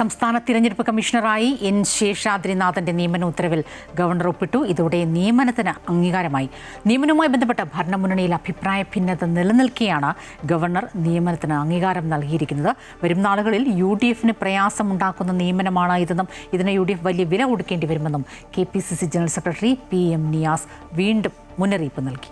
സംസ്ഥാന തിരഞ്ഞെടുപ്പ് കമ്മീഷണറായി എൻ ശേഷാദ്രിനാഥന്റെ നിയമന ഉത്തരവിൽ ഗവർണർ ഒപ്പിട്ടു. ഇതോടെ നിയമനത്തിന് അംഗീകാരമായി. നിയമനവുമായി ബന്ധപ്പെട്ട ഭരണമുന്നണിയിൽ അഭിപ്രായ ഭിന്നത നിലനിൽക്കെയാണ് ഗവർണർ നിയമനത്തിന് അംഗീകാരം നൽകിയിരിക്കുന്നത്. വരും നാളുകളിൽ UDF-ന് പ്രയാസമുണ്ടാക്കുന്ന നിയമനമാണ് ഇതെന്നും ഇതിന് UDF വലിയ വില കൊടുക്കേണ്ടി വരുമെന്നും KPCC general secretary PM Niyas വീണ്ടും മുന്നറിയിപ്പ് നൽകി.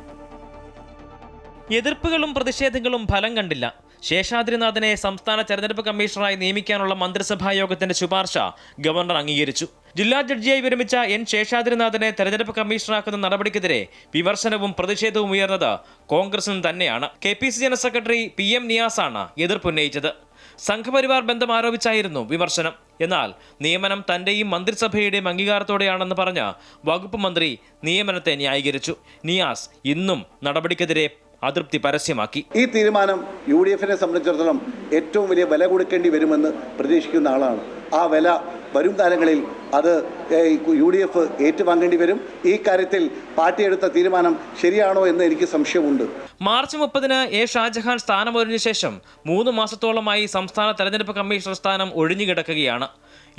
എതിർപ്പുകളും പ്രതിഷേധങ്ങളും ഫലം കണ്ടില്ല. ശേഷാദ്രിനാഥനെ സംസ്ഥാന തെരഞ്ഞെടുപ്പ് കമ്മീഷണറായി നിയമിക്കാനുള്ള മന്ത്രിസഭാ യോഗത്തിന്റെ ശുപാർശ ഗവർണർ അംഗീകരിച്ചു. ജില്ലാ ജഡ്ജിയായി വിരമിച്ച എൻ ശേഷാദ്രിനാഥനെ തെരഞ്ഞെടുപ്പ് കമ്മീഷണറാക്കുന്ന നടപടിക്കെതിരെ വിമർശനവും പ്രതിഷേധവും ഉയർന്നത് കോൺഗ്രസിന് തന്നെയാണ്. KPCC ജനറൽ സെക്രട്ടറി PM നിയാസാണ് എതിർപ്പുന്നയിച്ചത്. സംഘപരിവാർ ബന്ധം ആരോപിച്ചായിരുന്നു വിമർശനം. എന്നാൽ നിയമനം തന്റെയും മന്ത്രിസഭയുടെയും അംഗീകാരത്തോടെയാണെന്ന് പറഞ്ഞ വകുപ്പ് മന്ത്രി നിയമനത്തെ ന്യായീകരിച്ചു. നിയാസ് ഇന്നും നടപടിക്കെതിരെ അതൃപ്തി പരസ്യമാക്കി. ഈ തീരുമാനം UDF-നെ സംബന്ധിച്ചിടത്തോളം ഏറ്റവും വലിയ വില കൊടുക്കേണ്ടി വരുമെന്ന് പ്രതീക്ഷിക്കുന്ന ആളാണ്. ആ വില വരും കാലങ്ങളിൽ അത് UDF ഏറ്റുവാങ്ങേണ്ടി വരും. ഈ കാര്യത്തിൽ പാർട്ടി എടുത്ത തീരുമാനം ശരിയാണോ എന്ന് എനിക്ക് സംശയമുണ്ട്. മാർച്ച് 30-ന് A ഷാജഹാൻ സ്ഥാനമൊഴിഞ്ഞ ശേഷം 3 മാസത്തോളമായി സംസ്ഥാന തെരഞ്ഞെടുപ്പ് കമ്മീഷണർ സ്ഥാനം ഒഴിഞ്ഞുകിടക്കുകയാണ്.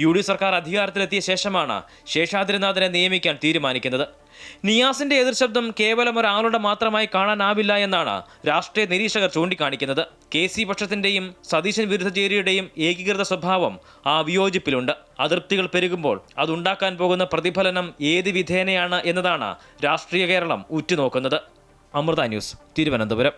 UDF സർക്കാർ അധികാരത്തിലെത്തിയ ശേഷമാണ് ശേഷാദ്രിനാഥനെ നിയമിക്കാൻ തീരുമാനിക്കുന്നത്. നിയാസിന്റെ എതിർശബ്ദം കേവലം ഒരാളുടെ മാത്രമായി കാണാനാവില്ല എന്നാണ് രാഷ്ട്രീയ നിരീക്ഷകർ ചൂണ്ടിക്കാണിക്കുന്നത്. KC പക്ഷത്തിന്റെയും സതീശൻ വിരുദ്ധ ചേരിയുടെയും ഏകീകൃത സ്വഭാവം ആ വിയോജിപ്പിലുണ്ട്. അതൃപ്തികൾ പെരുകുമ്പോൾ അതുണ്ടാക്കാൻ പോകുന്ന പ്രതിഫലനം ഏത് വിധേനയാണ് എന്നതാണ് രാഷ്ട്രീയ കേരളം ഉറ്റുനോക്കുന്നത്. അമൃത ന്യൂസ്, തിരുവനന്തപുരം.